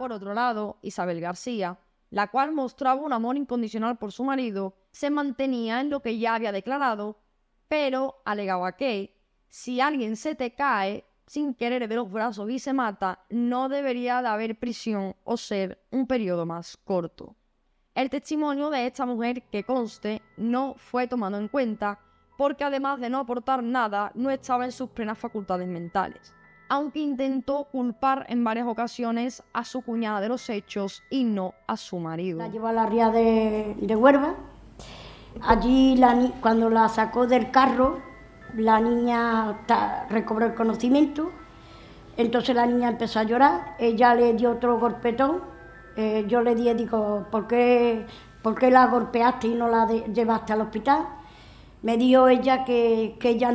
Por otro lado, Isabel García, la cual mostraba un amor incondicional por su marido, se mantenía en lo que ya había declarado, pero alegaba que si alguien se te cae sin querer de los brazos y se mata, no debería de haber prisión o ser un periodo más corto. El testimonio de esta mujer, que conste, no fue tomado en cuenta porque además de no aportar nada, no estaba en sus plenas facultades mentales, aunque intentó culpar en varias ocasiones a su cuñada de los hechos y no a su marido. La llevó a la ría de Huelva. Allí, cuando la sacó del carro, la niña recobró el conocimiento. Entonces la niña empezó a llorar, ella le dio otro golpetón. Yo le dije, digo, ¿por qué la golpeaste y no la llevaste al hospital? Me dijo ella que ella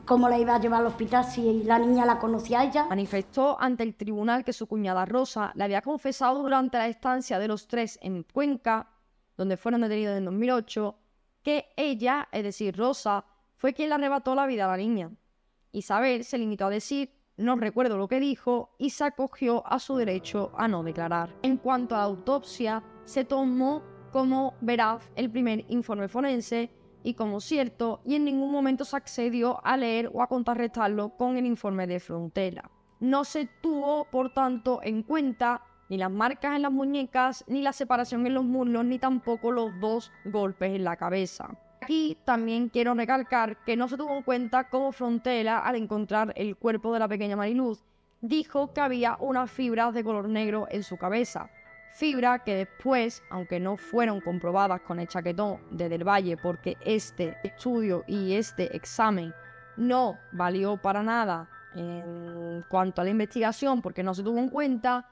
cómo la iba a llevar al hospital si la niña la conocía a ella. Manifestó ante el tribunal que su cuñada Rosa le había confesado durante la estancia de los tres en Cuenca, donde fueron detenidos en 2008, que ella, es decir, Rosa, fue quien le arrebató la vida a la niña. Isabel se limitó a decir, no recuerdo lo que dijo, y se acogió a su derecho a no declarar. En cuanto a la autopsia, se tomó como veraz el primer informe forense y como cierto, y en ningún momento se accedió a leer o a contrarrestarlo con el informe de Frontera. No se tuvo, por tanto, en cuenta ni las marcas en las muñecas, ni la separación en los muslos, ni tampoco los 2 golpes en la cabeza. Aquí también quiero recalcar que no se tuvo en cuenta cómo Frontera, al encontrar el cuerpo de la pequeña Mariluz, dijo que había unas fibras de color negro en su cabeza. Fibra que después, aunque no fueron comprobadas con el chaquetón de Del Valle, porque este estudio y este examen no valió para nada en cuanto a la investigación, porque no se tuvo en cuenta,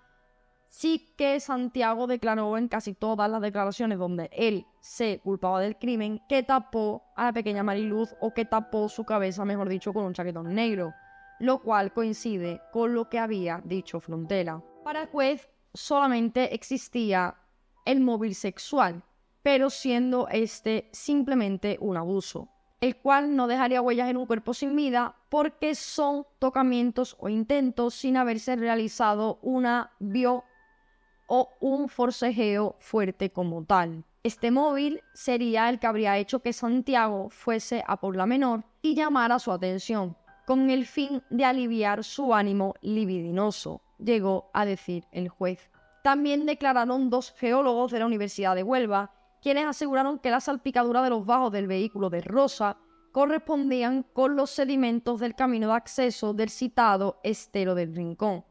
sí que Santiago declaró en casi todas las declaraciones donde él se culpaba del crimen que tapó a la pequeña Mariluz o que tapó su cabeza, mejor dicho, con un chaquetón negro, lo cual coincide con lo que había dicho Frontera. Para el juez solamente existía el móvil sexual, pero siendo este simplemente un abuso, el cual no dejaría huellas en un cuerpo sin vida porque son tocamientos o intentos sin haberse realizado una o un forcejeo fuerte como tal. Este móvil sería el que habría hecho que Santiago fuese a por la menor y llamara su atención, con el fin de aliviar su ánimo libidinoso, llegó a decir el juez. También declararon 2 geólogos de la Universidad de Huelva, quienes aseguraron que la salpicadura de los bajos del vehículo de Rosa correspondían con los sedimentos del camino de acceso del citado Estero del Rincón,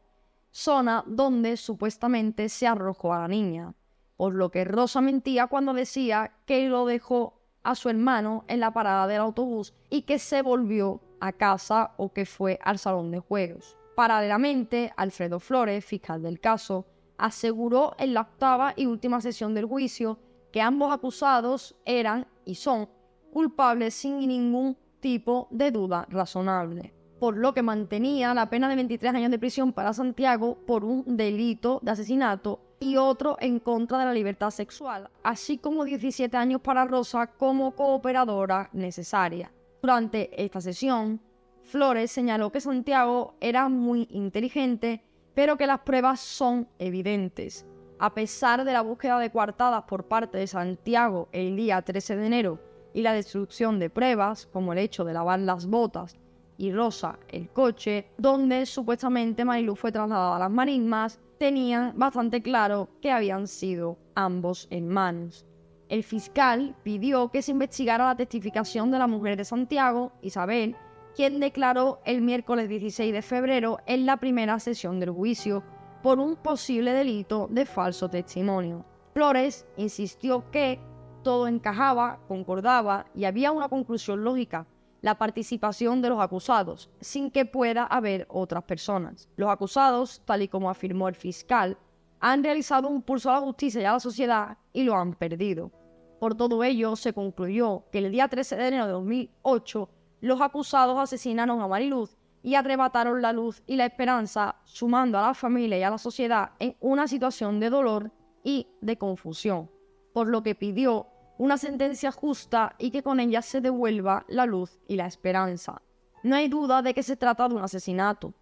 zona donde supuestamente se arrojó a la niña, por lo que Rosa mentía cuando decía que lo dejó a su hermano en la parada del autobús y que se volvió a casa o que fue al salón de juegos. Paralelamente, Alfredo Flores, fiscal del caso, aseguró en la 8ª y última sesión del juicio que ambos acusados eran y son culpables sin ningún tipo de duda razonable, por lo que mantenía la pena de 23 años de prisión para Santiago por un delito de asesinato y otro en contra de la libertad sexual, así como 17 años para Rosa como cooperadora necesaria. Durante esta sesión, Flores señaló que Santiago era muy inteligente, pero que las pruebas son evidentes. A pesar de la búsqueda de coartadas por parte de Santiago el día 13 de enero y la destrucción de pruebas, como el hecho de lavar las botas, y Rosa el coche, donde supuestamente Mariluz fue trasladada a las marismas, tenían bastante claro que habían sido ambos hermanos. El fiscal pidió que se investigara la testificación de la mujer de Santiago, Isabel, quien declaró el miércoles 16 de febrero en la primera sesión del juicio por un posible delito de falso testimonio. Flores insistió que todo encajaba, concordaba y había una conclusión lógica: la participación de los acusados, sin que pueda haber otras personas. Los acusados, tal y como afirmó el fiscal, han realizado un pulso a la justicia y a la sociedad y lo han perdido. Por todo ello, se concluyó que el día 13 de enero de 2008 los acusados asesinaron a Mariluz y arrebataron la luz y la esperanza, sumando a la familia y a la sociedad en una situación de dolor y de confusión, por lo que pidió una sentencia justa y que con ella se devuelva la luz y la esperanza. No hay duda de que se trata de un asesinato,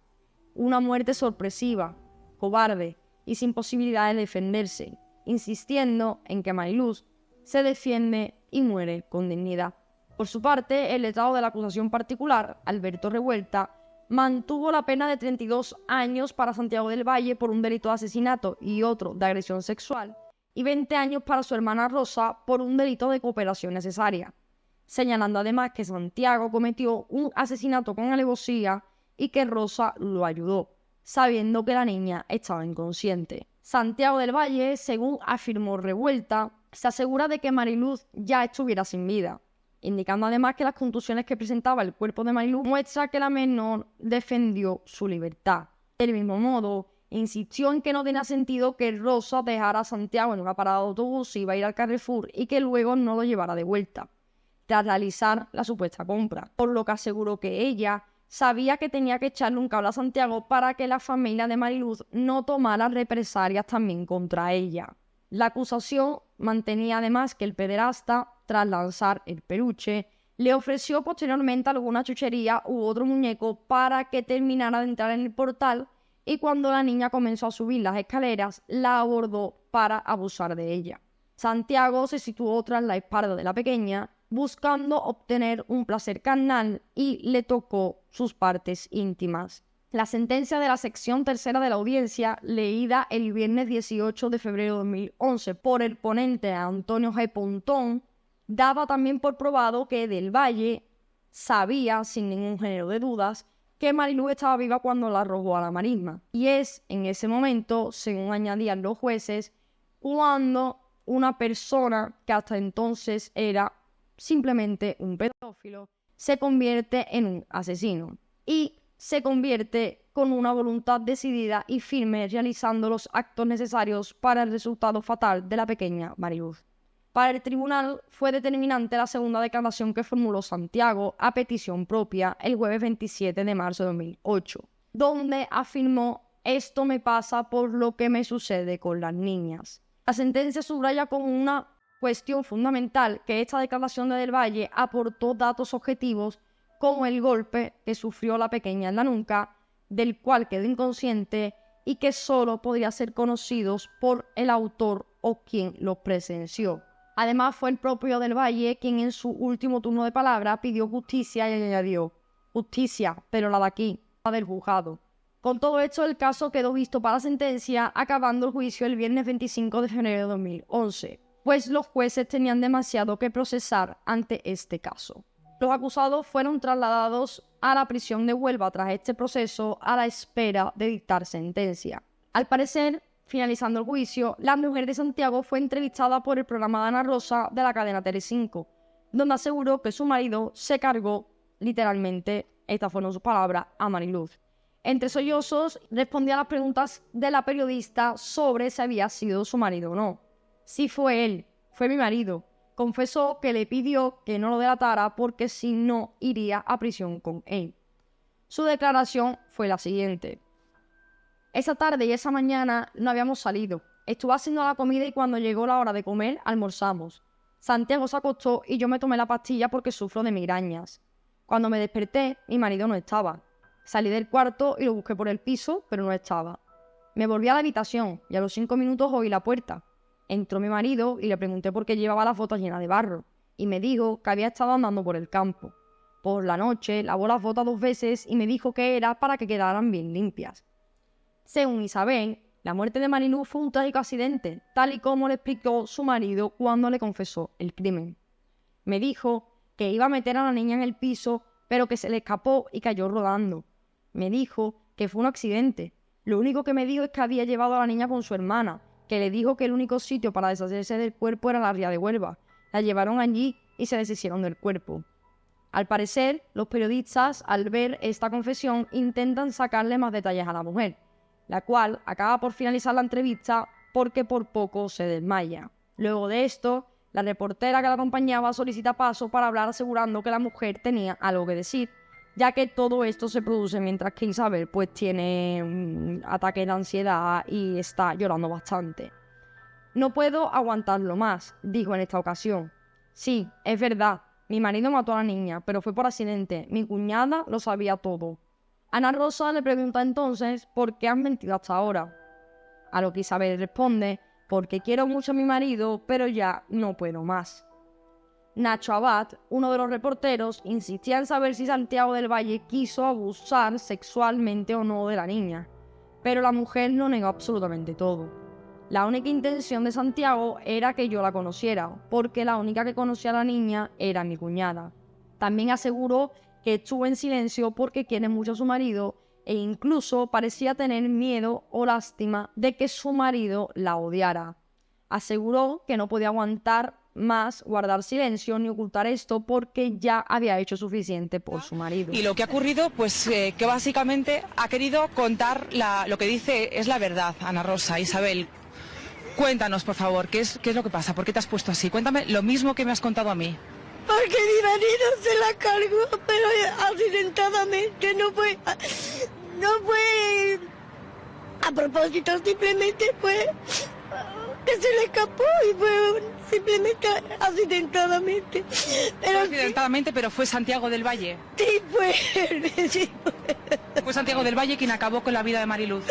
una muerte sorpresiva, cobarde, y sin posibilidad de defenderse, insistiendo en que Mariluz se defiende y muere con dignidad. Por su parte, el letrado de la acusación particular, Alberto Revuelta, mantuvo la pena de 32 años para Santiago del Valle por un delito de asesinato y otro de agresión sexual, y 20 años para su hermana Rosa por un delito de cooperación necesaria, señalando además que Santiago cometió un asesinato con alevosía y que Rosa lo ayudó, sabiendo que la niña estaba inconsciente. Santiago del Valle, según afirmó Revuelta, se asegura de que Mariluz ya estuviera sin vida, indicando además que las contusiones que presentaba el cuerpo de Mariluz muestra que la menor defendió su libertad. Del mismo modo, insistió en que no tenía sentido que Rosa dejara a Santiago en una parada de autobús y iba a ir al Carrefour y que luego no lo llevara de vuelta, tras realizar la supuesta compra, por lo que aseguró que ella sabía que tenía que echarle un cable a Santiago para que la familia de Mariluz no tomara represalias también contra ella. La acusación mantenía además que el pederasta, tras lanzar el peluche, le ofreció posteriormente alguna chuchería u otro muñeco para que terminara de entrar en el portal, y cuando la niña comenzó a subir las escaleras, la abordó para abusar de ella. Santiago se situó tras la espalda de la pequeña, buscando obtener un placer carnal, y le tocó sus partes íntimas. La sentencia de la sección tercera de la audiencia, leída el viernes 18 de febrero de 2011 por el ponente Antonio G. Pontón, daba también por probado que Del Valle sabía, sin ningún género de dudas, que Mariluz estaba viva cuando la arrojó a la marisma. Y es en ese momento, según añadían los jueces, cuando una persona que hasta entonces era simplemente un pedófilo se convierte en un asesino. Y se convierte con una voluntad decidida y firme, realizando los actos necesarios para el resultado fatal de la pequeña Mariluz. Para el tribunal fue determinante la segunda declaración que formuló Santiago a petición propia el jueves 27 de marzo de 2008, donde afirmó: «Esto me pasa por lo que me sucede con las niñas». La sentencia subraya como una cuestión fundamental que esta declaración de Del Valle aportó datos objetivos como el golpe que sufrió la pequeña en la nuca, del cual quedó inconsciente y que solo podría ser conocidos por el autor o quien los presenció. Además, fue el propio Del Valle quien en su último turno de palabra pidió justicia y añadió: «Justicia, pero la de aquí, la del juzgado». Con todo esto, el caso quedó visto para sentencia, acabando el juicio el viernes 25 de febrero de 2011, pues los jueces tenían demasiado que procesar ante este caso. Los acusados fueron trasladados a la prisión de Huelva tras este proceso, a la espera de dictar sentencia. Al parecer, finalizando el juicio, la mujer de Santiago fue entrevistada por el programa de Ana Rosa de la cadena Telecinco, donde aseguró que su marido se cargó, literalmente, estas fueron sus palabras, a Mariluz. Entre sollozos, respondía a las preguntas de la periodista sobre si había sido su marido o no. «Sí, fue él, fue mi marido». Confesó que le pidió que no lo delatara porque si no iría a prisión con él. Su declaración fue la siguiente: «Esa tarde y esa mañana no habíamos salido. Estuve haciendo la comida y cuando llegó la hora de comer, almorzamos. Santiago se acostó y yo me tomé la pastilla porque sufro de migrañas. Cuando me desperté, mi marido no estaba. Salí del cuarto y lo busqué por el piso, pero no estaba. Me volví a la habitación y a los 5 minutos oí la puerta. Entró mi marido y le pregunté por qué llevaba las botas llenas de barro, y me dijo que había estado andando por el campo. Por la noche lavó las botas 2 veces y me dijo que era para que quedaran bien limpias». Según Isabel, la muerte de Mariluz fue un trágico accidente, tal y como le explicó su marido cuando le confesó el crimen. «Me dijo que iba a meter a la niña en el piso, pero que se le escapó y cayó rodando. Me dijo que fue un accidente. Lo único que me dijo es que había llevado a la niña con su hermana, que le dijo que el único sitio para deshacerse del cuerpo era la ría de Huelva. La llevaron allí y se deshicieron del cuerpo». Al parecer, los periodistas, al ver esta confesión, intentan sacarle más detalles a la mujer, la cual acaba por finalizar la entrevista porque por poco se desmaya. Luego de esto, la reportera que la acompañaba solicita paso para hablar, asegurando que la mujer tenía algo que decir, ya que todo esto se produce mientras que Isabel pues tiene un ataque de ansiedad y está llorando bastante. «No puedo aguantarlo más», dijo en esta ocasión. «Sí, es verdad, mi marido mató a la niña, pero fue por accidente. Mi cuñada lo sabía todo». Ana Rosa le pregunta entonces por qué han mentido hasta ahora. a lo que Isabel responde: porque quiero mucho a mi marido, pero ya no puedo más. Nacho Abad, uno de los reporteros, insistía en saber si Santiago del Valle quiso abusar sexualmente o no de la niña, pero la mujer lo negó absolutamente todo. La única intención de Santiago era que yo la conociera, porque la única que conocía a la niña era mi cuñada. También aseguró que estuvo en silencio porque quiere mucho a su marido e incluso parecía tener miedo o lástima de que su marido la odiara. Aseguró que no podía aguantar más guardar silencio ni ocultar esto porque ya había hecho suficiente por su marido. Y lo que ha ocurrido, pues que básicamente ha querido contar lo que dice es la verdad, Ana Rosa. Isabel, cuéntanos, por favor, ¿qué es lo que pasa? ¿Por qué te has puesto así? Cuéntame lo mismo que me has contado a mí. Porque mi marido se la cargó, pero accidentadamente, no fue a propósito, simplemente fue que se le escapó y fue simplemente accidentadamente. Pero accidentadamente, pero fue Santiago del Valle. Sí, fue él, sí, Fue Santiago del Valle quien acabó con la vida de Mariluz.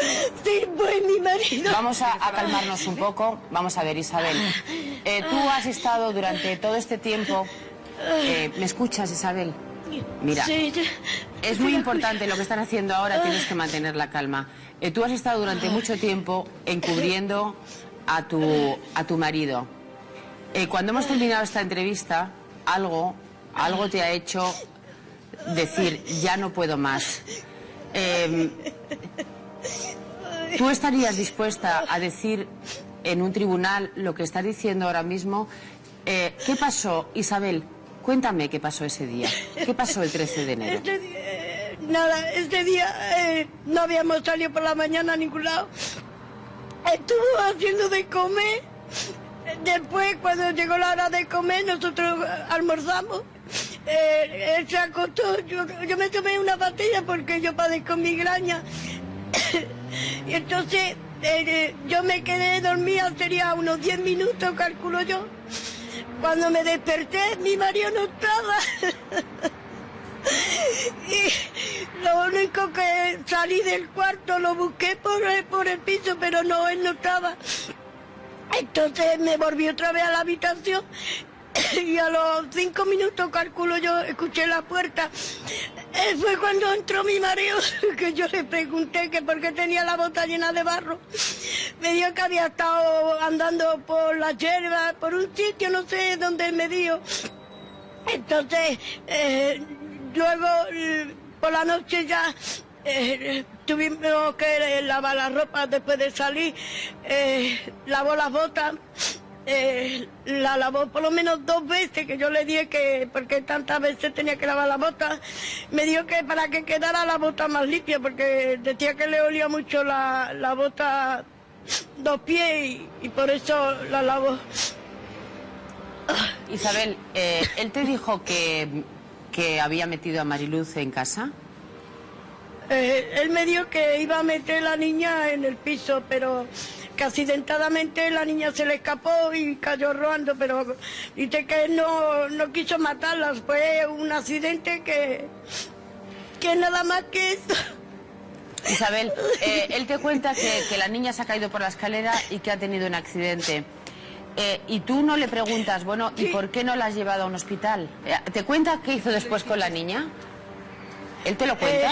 sí, fue mi marido. Vamos a calmarnos un poco. Vamos a ver, Isabel. Tú has estado durante todo este tiempo... ¿Me escuchas, Isabel? Mira, Sí, es muy importante lo que están haciendo ahora, tienes que mantener la calma. Tú has estado durante mucho tiempo encubriendo a tu marido. Cuando hemos terminado esta entrevista, algo te ha hecho decir, ya no puedo más. ¿Tú estarías dispuesta a decir en un tribunal lo que está diciendo ahora mismo? ¿Qué pasó, Isabel? Cuéntame qué pasó ese día. ¿Qué pasó el 13 de enero? Ese día no habíamos salido por la mañana a ningún lado. Estuvo haciendo de comer. Después, cuando llegó la hora de comer, nosotros almorzamos. Él se acostó. Yo me tomé una pastilla porque yo padezco migraña. Y entonces yo me quedé dormida, sería unos 10 minutos, calculo yo. Cuando me desperté, mi marido no estaba. Y lo único que salí del cuarto, lo busqué por el piso, pero no, él no estaba. Entonces me volví otra vez a la habitación y a los 5 minutos, calculo yo, escuché la puerta. Fue cuando entró mi marido, que yo le pregunté que por qué tenía la bota llena de barro. Me dijo que había estado andando por la hierba, por un sitio, no sé dónde me dijo. Entonces, luego, por la noche ya tuvimos que lavar la ropa después de salir. Lavó las botas. La lavó por lo menos 2 veces, que yo le dije que porque tantas veces tenía que lavar la bota. Me dijo que para que quedara la bota más limpia, porque decía que le olía mucho la bota 2 pies y por eso la lavó. Isabel, ¿él te dijo que había metido a Mariluz en casa? Él me dijo que iba a meter a la niña en el piso, pero que accidentadamente la niña se le escapó y cayó rodando, pero dice que no quiso matarla, fue un accidente que nada más que eso. Isabel, él te cuenta que la niña se ha caído por la escalera y que ha tenido un accidente. Y tú no le preguntas, bueno, ¿y por qué no la has llevado a un hospital? ¿Te cuenta qué hizo después con la niña? ¿Él te lo cuenta?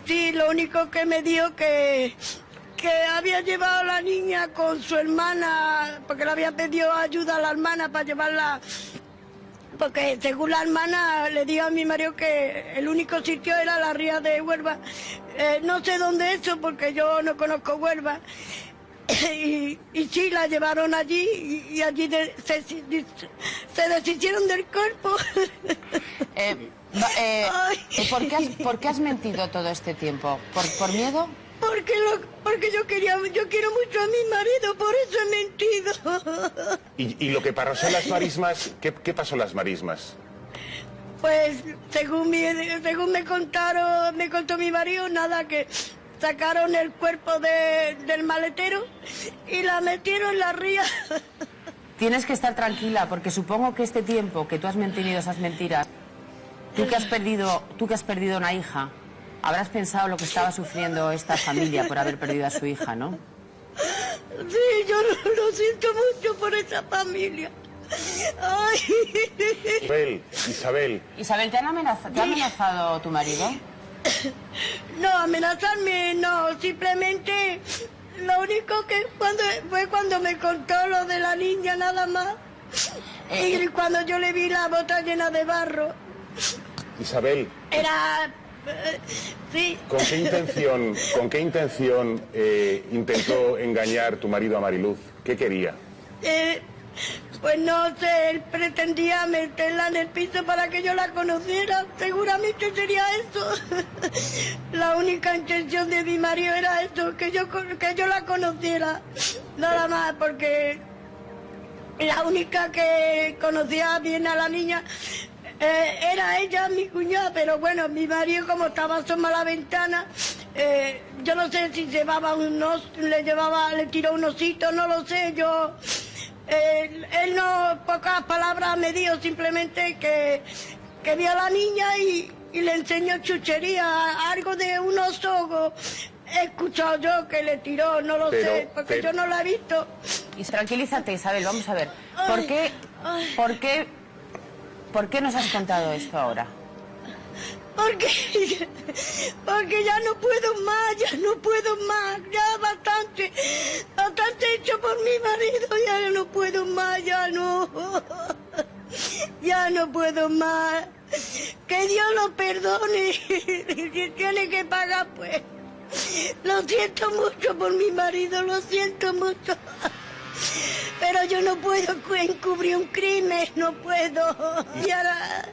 Sí, lo único que me dijo que había llevado a la niña con su hermana, porque le había pedido ayuda a la hermana para llevarla, porque según la hermana le dijo a mi marido que el único sitio era la ría de Huelva. No sé dónde es eso, porque yo no conozco Huelva. Y sí, la llevaron allí y allí se deshicieron del cuerpo. ¿Por qué has mentido todo este tiempo? ¿Por miedo? Porque yo quiero mucho a mi marido, por eso he mentido. ¿Y lo que pasó en las marismas? ¿Qué pasó en las marismas? Pues según me contó mi marido, nada, que sacaron el cuerpo del maletero y la metieron en la ría. Tienes que estar tranquila, porque supongo que este tiempo que tú has mantenido esas mentiras, tú que has perdido una hija, Habrás pensado lo que estaba sufriendo esta familia por haber perdido a su hija, ¿no? Sí, yo lo siento mucho por esa familia. Ay. Isabel. Isabel, ¿te ha amenazado tu marido? No, amenazarme no, simplemente lo único que fue cuando me contó lo de la niña nada más. Y cuando yo le vi la bota llena de barro. Isabel. Era... sí. ¿Con qué intención intentó engañar tu marido a Mariluz? ¿Qué quería? Pues no sé, él pretendía meterla en el piso para que yo la conociera. Seguramente sería eso. La única intención de mi marido era eso, que yo la conociera. Nada más, porque la única que conocía bien a la niña era ella, mi cuñada. Pero bueno, mi marido, como estaba asomado a la ventana, yo no sé si le tiró un osito, no lo sé, él no, pocas palabras me dijo, simplemente que vio a la niña y le enseñó chuchería, algo de un oso. He escuchado yo que le tiró, no lo sé, porque yo no la he visto. Y tranquilízate, Isabel, vamos a ver. ¿Por qué nos has contado esto ahora? Porque ya no puedo más, ya bastante hecho por mi marido, ya no puedo más, ya no puedo más. Que Dios lo perdone, si tiene que pagar, pues. Lo siento mucho por mi marido, lo siento mucho. Pero yo no puedo encubrir un crimen, no puedo. Y ahora,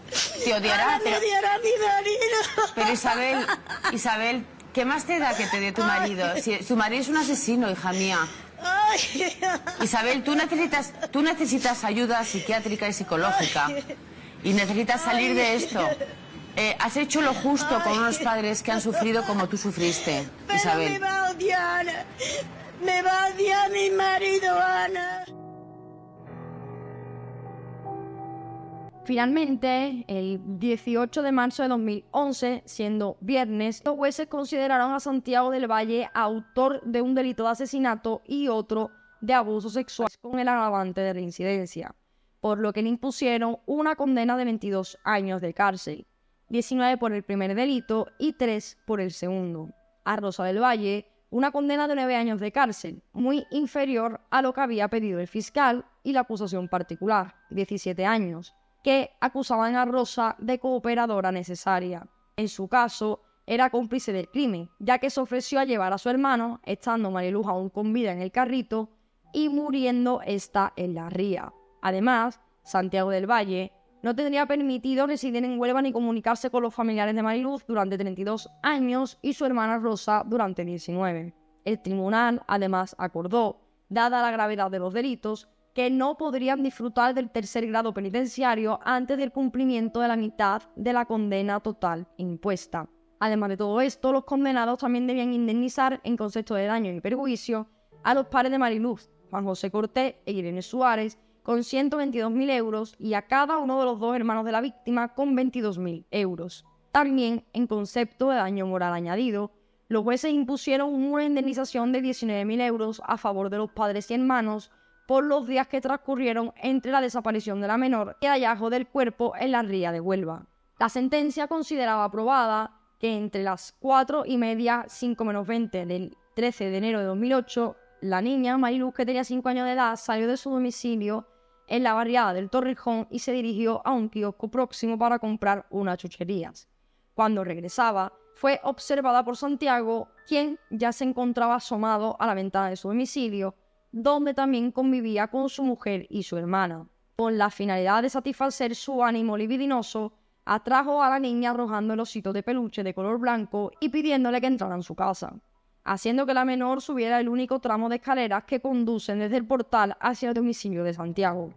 te odiará, me odiará mi marido. Pero Isabel, ¿qué más te da que te dio tu marido? Si tu marido es un asesino, hija mía. Ay. Isabel, tú necesitas ayuda psiquiátrica y psicológica. Y necesitas salir de esto. Has hecho lo justo con unos padres que han sufrido como tú sufriste, Pero Isabel. Me va a odiar mi marido, Ana. Finalmente, el 18 de marzo de 2011, siendo viernes, los jueces consideraron a Santiago del Valle autor de un delito de asesinato y otro de abuso sexual con el agravante de reincidencia, por lo que le impusieron una condena de 22 años de cárcel, 19 por el primer delito y 3 por el segundo. A Rosa del Valle, una condena de 9 años de cárcel, muy inferior a lo que había pedido el fiscal y la acusación particular, 17 años, que acusaban a Rosa de cooperadora necesaria. En su caso, era cómplice del crimen, ya que se ofreció a llevar a su hermano, estando Mariluz aún con vida en el carrito, y muriendo ésta en la ría. Además, Santiago del Valle no tendría permitido residir en Huelva ni comunicarse con los familiares de Mariluz durante 32 años y su hermana Rosa durante 19. El tribunal, además, acordó, dada la gravedad de los delitos, que no podrían disfrutar del tercer grado penitenciario antes del cumplimiento de la mitad de la condena total impuesta. Además de todo esto, los condenados también debían indemnizar en concepto de daño y perjuicio a los padres de Mariluz, Juan José Cortés e Irene Suárez, con 122.000 euros y a cada uno de los dos hermanos de la víctima con 22.000 euros. También, en concepto de daño moral añadido, los jueces impusieron una indemnización de 19.000 euros a favor de los padres y hermanos por los días que transcurrieron entre la desaparición de la menor y el hallazgo del cuerpo en la ría de Huelva. La sentencia consideraba aprobada que entre las 4:30, 5:20 del 13 de enero de 2008, la niña Mariluz, que tenía 5 años de edad, salió de su domicilio en la barriada del Torrejón y se dirigió a un kiosco próximo para comprar unas chucherías. Cuando regresaba, fue observada por Santiago, quien ya se encontraba asomado a la ventana de su domicilio, donde también convivía con su mujer y su hermana. Con la finalidad de satisfacer su ánimo libidinoso, atrajo a la niña arrojando el osito de peluche de color blanco y pidiéndole que entrara en su casa, haciendo que la menor subiera el único tramo de escaleras que conducen desde el portal hacia el domicilio de Santiago.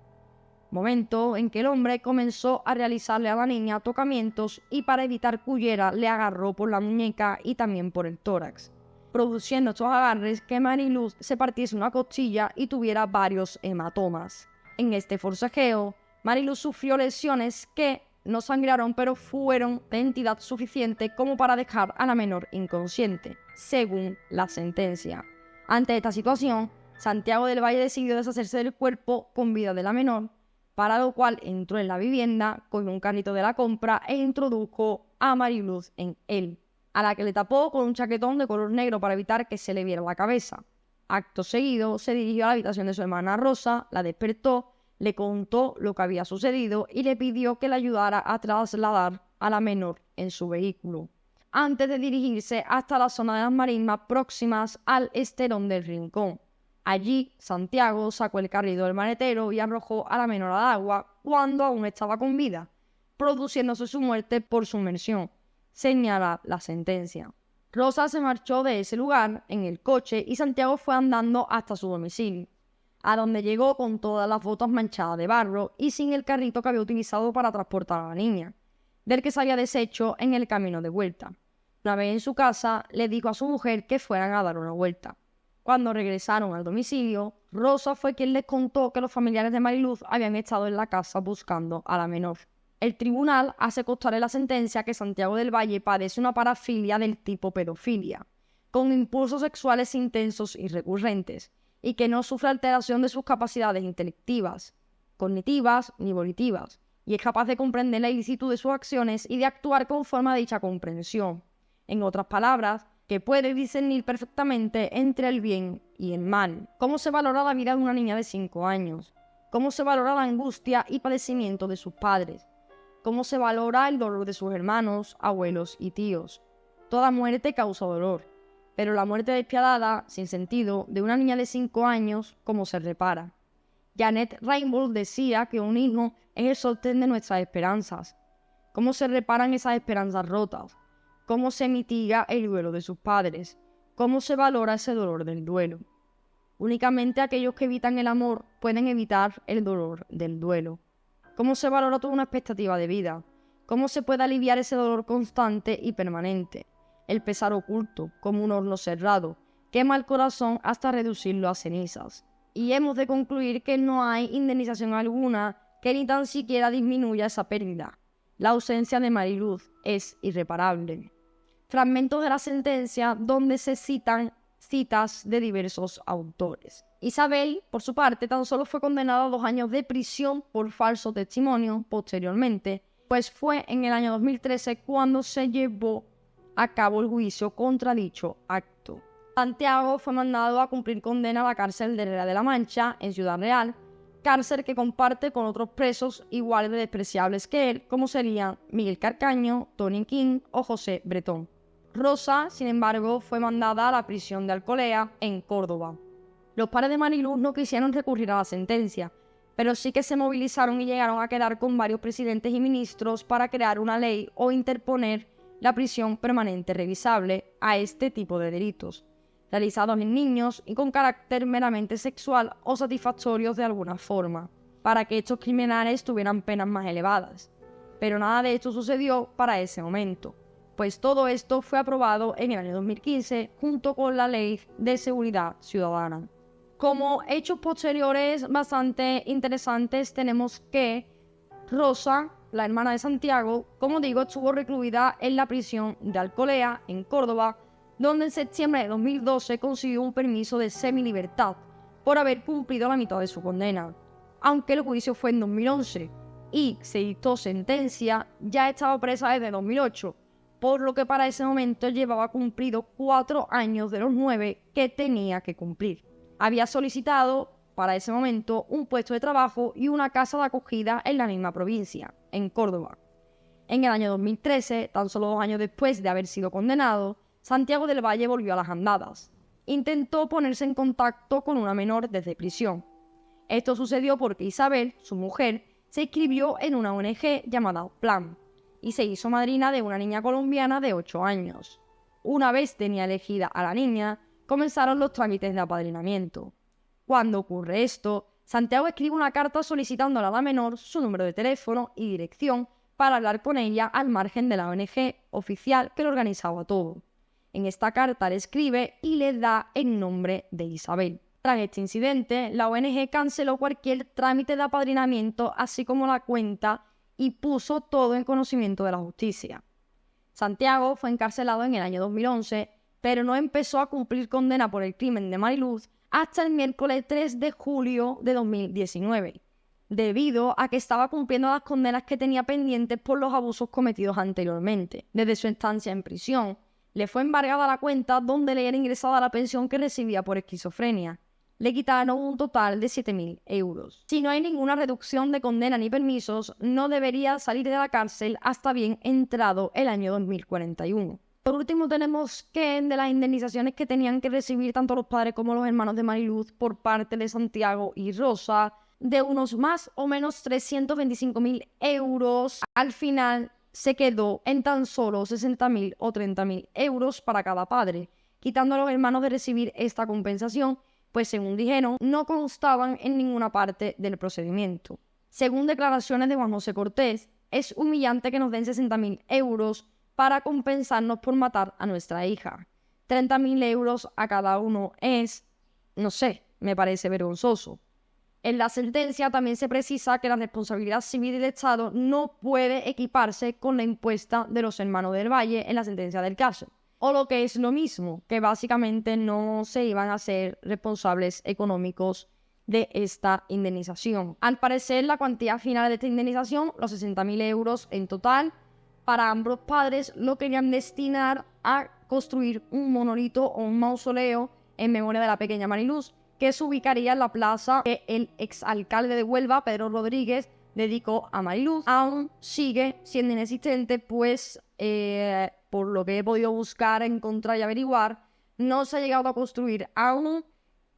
Momento en que el hombre comenzó a realizarle a la niña tocamientos y para evitar que huyera le agarró por la muñeca y también por el tórax, produciendo estos agarres que Mariluz se partiese una costilla y tuviera varios hematomas. En este forcejeo, Mariluz sufrió lesiones que, no sangraron, pero fueron de entidad suficiente como para dejar a la menor inconsciente, según la sentencia. Ante esta situación, Santiago del Valle decidió deshacerse del cuerpo con vida de la menor, para lo cual entró en la vivienda, cogió un carrito de la compra e introdujo a Mariluz en él, a la que le tapó con un chaquetón de color negro para evitar que se le viera la cabeza. Acto seguido, se dirigió a la habitación de su hermana Rosa, la despertó, le contó lo que había sucedido y le pidió que le ayudara a trasladar a la menor en su vehículo, antes de dirigirse hasta la zona de las marismas próximas al Esterón del Rincón. Allí, Santiago sacó el carrito del maletero y arrojó a la menor al agua cuando aún estaba con vida, produciéndose su muerte por sumersión, señala la sentencia. Rosa se marchó de ese lugar en el coche y Santiago fue andando hasta su domicilio, a donde llegó con todas las botas manchadas de barro y sin el carrito que había utilizado para transportar a la niña, del que se había deshecho en el camino de vuelta. Una vez en su casa, le dijo a su mujer que fueran a dar una vuelta. Cuando regresaron al domicilio, Rosa fue quien les contó que los familiares de Mariluz habían estado en la casa buscando a la menor. El tribunal hace constar en la sentencia que Santiago del Valle padece una parafilia del tipo pedofilia, con impulsos sexuales intensos y recurrentes, y que no sufre alteración de sus capacidades intelectivas, cognitivas ni volitivas, y es capaz de comprender la ilicitud de sus acciones y de actuar conforme a dicha comprensión. En otras palabras, que puede discernir perfectamente entre el bien y el mal. ¿Cómo se valora la vida de una niña de 5 años? ¿Cómo se valora la angustia y padecimiento de sus padres? ¿Cómo se valora el dolor de sus hermanos, abuelos y tíos? Toda muerte causa dolor, pero la muerte despiadada, sin sentido, de una niña de 5 años, ¿cómo se repara? Janet Rainbow decía que un hijo es el sostén de nuestras esperanzas. ¿Cómo se reparan esas esperanzas rotas? ¿Cómo se mitiga el duelo de sus padres? ¿Cómo se valora ese dolor del duelo? Únicamente aquellos que evitan el amor pueden evitar el dolor del duelo. ¿Cómo se valora toda una expectativa de vida? ¿Cómo se puede aliviar ese dolor constante y permanente? El pesar oculto, como un horno cerrado, quema el corazón hasta reducirlo a cenizas. Y hemos de concluir que no hay indemnización alguna que ni tan siquiera disminuya esa pérdida. La ausencia de Mariluz es irreparable. Fragmentos de la sentencia donde se citan citas de diversos autores. Isabel, por su parte, tan solo fue condenada a 2 años de prisión por falso testimonio posteriormente, pues fue en el año 2013 cuando se llevó a cabo el juicio contra dicho acto. Santiago fue mandado a cumplir condena a la cárcel de Herrera de la Mancha, en Ciudad Real, cárcel que comparte con otros presos igual de despreciables que él, como serían Miguel Carcaño, Tony King o José Bretón. Rosa, sin embargo, fue mandada a la prisión de Alcolea, en Córdoba. Los padres de Mariluz no quisieron recurrir a la sentencia, pero sí que se movilizaron y llegaron a quedar con varios presidentes y ministros para crear una ley o interponer la prisión permanente revisable a este tipo de delitos, realizados en niños y con carácter meramente sexual o satisfactorios de alguna forma, para que estos criminales tuvieran penas más elevadas. Pero nada de esto sucedió para ese momento, pues todo esto fue aprobado en el año 2015 junto con la Ley de Seguridad Ciudadana. Como hechos posteriores bastante interesantes tenemos que Rosa, la hermana de Santiago, como digo, estuvo recluida en la prisión de Alcolea, en Córdoba, donde en septiembre de 2012 consiguió un permiso de semilibertad por haber cumplido la mitad de su condena. Aunque el juicio fue en 2011 y se dictó sentencia, ya estaba presa desde 2008, por lo que para ese momento llevaba cumplido 4 años de los 9 que tenía que cumplir. Había solicitado para ese momento un puesto de trabajo y una casa de acogida en la misma provincia, en Córdoba. En el año 2013, tan solo 2 años después de haber sido condenado, Santiago del Valle volvió a las andadas. Intentó ponerse en contacto con una menor desde prisión. Esto sucedió porque Isabel, su mujer, se inscribió en una ONG llamada Plan y se hizo madrina de una niña colombiana de 8 años. Una vez tenía elegida a la niña, comenzaron los trámites de apadrinamiento. Cuando ocurre esto, Santiago escribe una carta solicitándole a la menor su número de teléfono y dirección para hablar con ella al margen de la ONG oficial que lo organizaba todo. En esta carta le escribe y le da el nombre de Isabel. Tras este incidente, la ONG canceló cualquier trámite de apadrinamiento, así como la cuenta, y puso todo en conocimiento de la justicia. Santiago fue encarcelado en el año 2011, pero no empezó a cumplir condena por el crimen de Mariluz hasta el miércoles 3 de julio de 2019, debido a que estaba cumpliendo las condenas que tenía pendientes por los abusos cometidos anteriormente. Desde su estancia en prisión, le fue embargada la cuenta donde le era ingresada la pensión que recibía por esquizofrenia. Le quitaron un total de 7.000 euros. Si no hay ninguna reducción de condena ni permisos, no debería salir de la cárcel hasta bien entrado el año 2041. Por último, tenemos que de las indemnizaciones que tenían que recibir tanto los padres como los hermanos de Mariluz por parte de Santiago y Rosa, de unos más o menos 325.000 euros, al final se quedó en tan solo 60.000 o 30.000 euros para cada padre, quitando a los hermanos de recibir esta compensación, pues según dijeron, no constaban en ninguna parte del procedimiento. Según declaraciones de Juan José Cortés, es humillante que nos den 60.000 euros para compensarnos por matar a nuestra hija. 30.000 euros a cada uno es, no sé, me parece vergonzoso. En la sentencia también se precisa que la responsabilidad civil del Estado no puede equiparse con la impuesta de los hermanos del Valle en la sentencia del caso. O lo que es lo mismo, que básicamente no se iban a ser responsables económicos de esta indemnización. Al parecer, la cuantía final de esta indemnización, los 60.000 euros en total, para ambos padres lo querían destinar a construir un monolito o un mausoleo en memoria de la pequeña Mariluz, que se ubicaría en la plaza que el exalcalde de Huelva, Pedro Rodríguez, dedicó a Mariluz. Aún sigue siendo inexistente, pues por lo que he podido buscar, encontrar y averiguar, no se ha llegado a construir aún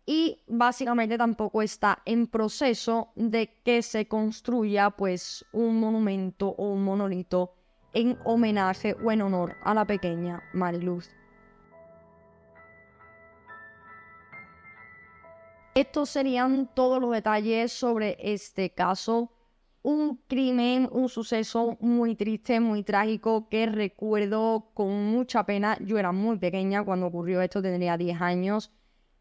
y básicamente tampoco está en proceso de que se construya pues un monumento o un monolito en homenaje o en honor a la pequeña Mariluz. Estos serían todos los detalles sobre este caso. Un crimen, un suceso muy triste, muy trágico, que recuerdo con mucha pena. Yo era muy pequeña cuando ocurrió esto, tendría 10 años.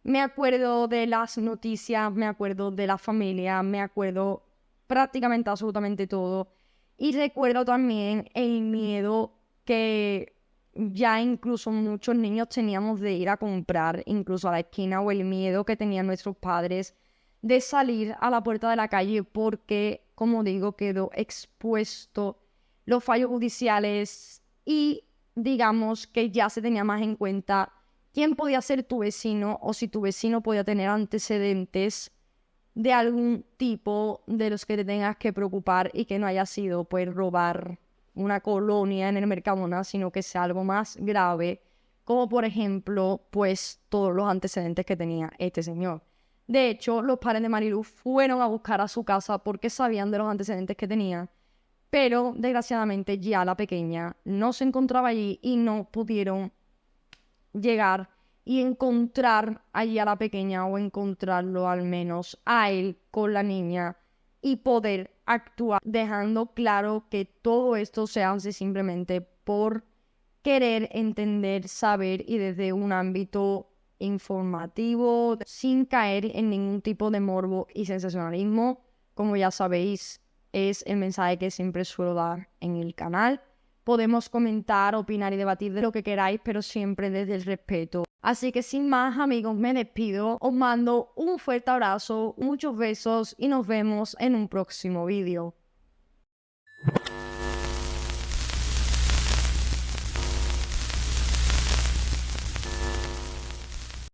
Me acuerdo de las noticias, me acuerdo de la familia, me acuerdo prácticamente absolutamente todo. Y recuerdo también el miedo que ya incluso muchos niños teníamos de ir a comprar, incluso a la esquina, o el miedo que tenían nuestros padres de salir a la puerta de la calle porque, como digo, quedó expuesto los fallos judiciales y digamos que ya se tenía más en cuenta quién podía ser tu vecino o si tu vecino podía tener antecedentes de algún tipo de los que te tengas que preocupar y que no haya sido pues robar una colonia en el Mercadona, sino que sea algo más grave, como por ejemplo pues todos los antecedentes que tenía este señor. De hecho, los padres de Mariluz fueron a buscar a su casa porque sabían de los antecedentes que tenía, pero desgraciadamente ya la pequeña no se encontraba allí y no pudieron llegar y encontrar allí a la pequeña, o encontrarlo al menos a él con la niña, y poder actuar, dejando claro que todo esto se hace simplemente por querer entender, saber y desde un ámbito informativo, sin caer en ningún tipo de morbo y sensacionalismo. Como ya sabéis, es el mensaje que siempre suelo dar en el canal. Podemos comentar, opinar y debatir de lo que queráis, pero siempre desde el respeto. Así que sin más, amigos, me despido. Os mando un fuerte abrazo, muchos besos y nos vemos en un próximo vídeo.